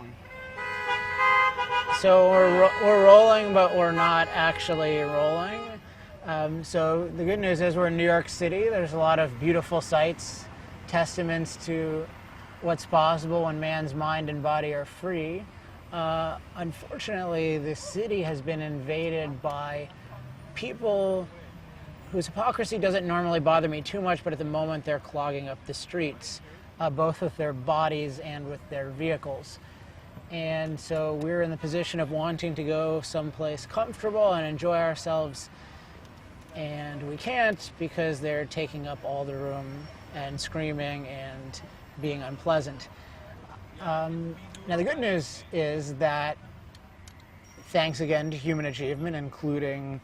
rolling? So we're rolling, but we're not actually rolling. So the good news is we're in New York City. There's a lot of beautiful sights, testaments to what's possible when man's mind and body are free. Unfortunately, the city has been invaded by people whose hypocrisy doesn't normally bother me too much, but at the moment they're clogging up the streets, both with their bodies and with their vehicles. And so we're in the position of wanting to go someplace comfortable and enjoy ourselves, and we can't because they're taking up all the room and screaming and being unpleasant. Now the good news is that thanks again to human achievement, including,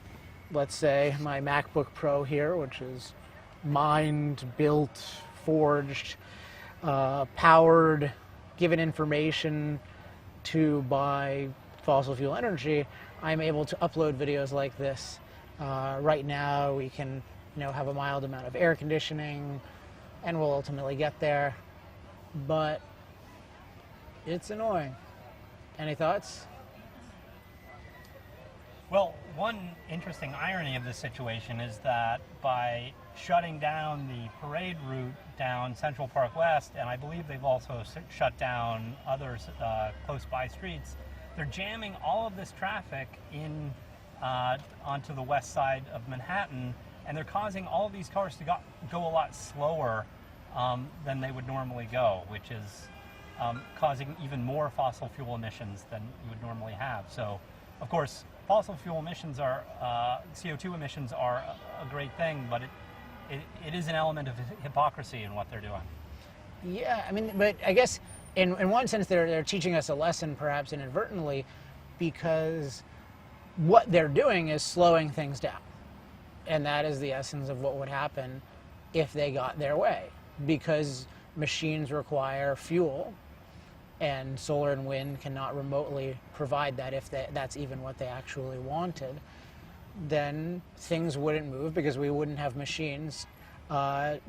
let's say, my MacBook Pro here, which is mined, built, forged, powered, given information to by fossil fuel energy, I'm able to upload videos like this. Right now we can have a mild amount of air conditioning, and we'll ultimately get there, but it's annoying. Any thoughts? Well, one interesting irony of this situation is that by shutting down the parade route down Central Park West, and I believe they've also shut down others close by streets, they're jamming all of this traffic in onto the west side of Manhattan, and they're causing all of these cars to go a lot slower than they would normally go, which is causing even more fossil fuel emissions than you would normally have. So, of course, fossil fuel emissions are, CO2 emissions are a great thing, but it is an element of hypocrisy in what they're doing. Yeah, I mean, but I guess in one sense they're teaching us a lesson, perhaps inadvertently, because what they're doing is slowing things down. And that is the essence of what would happen if they got their way, because machines require fuel, and solar and wind cannot remotely provide that if that's even what they actually wanted. Then things wouldn't move because we wouldn't have machines. We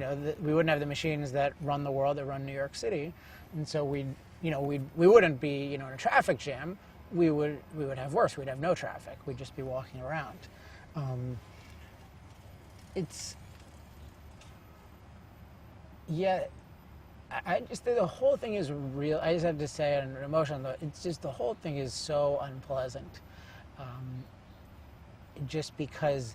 wouldn't have the machines that run the world, that run New York City, and so we wouldn't be in a traffic jam. We would have worse. We'd have no traffic. We'd just be walking around. The whole thing is real. I just have to say, an emotion. It's just the whole thing is so unpleasant. Just because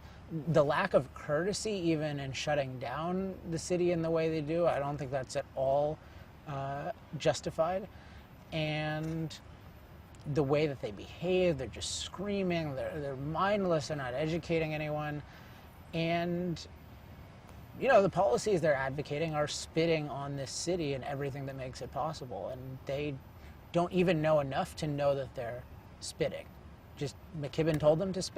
the lack of courtesy, even in shutting down the city in the way they do, I don't think that's at all justified. And the way that they behave, they're just screaming, they're mindless, they're not educating anyone. And the policies they're advocating are spitting on this city and everything that makes it possible, and they don't even know enough to know that they're spitting. Just McKibben told them to spit.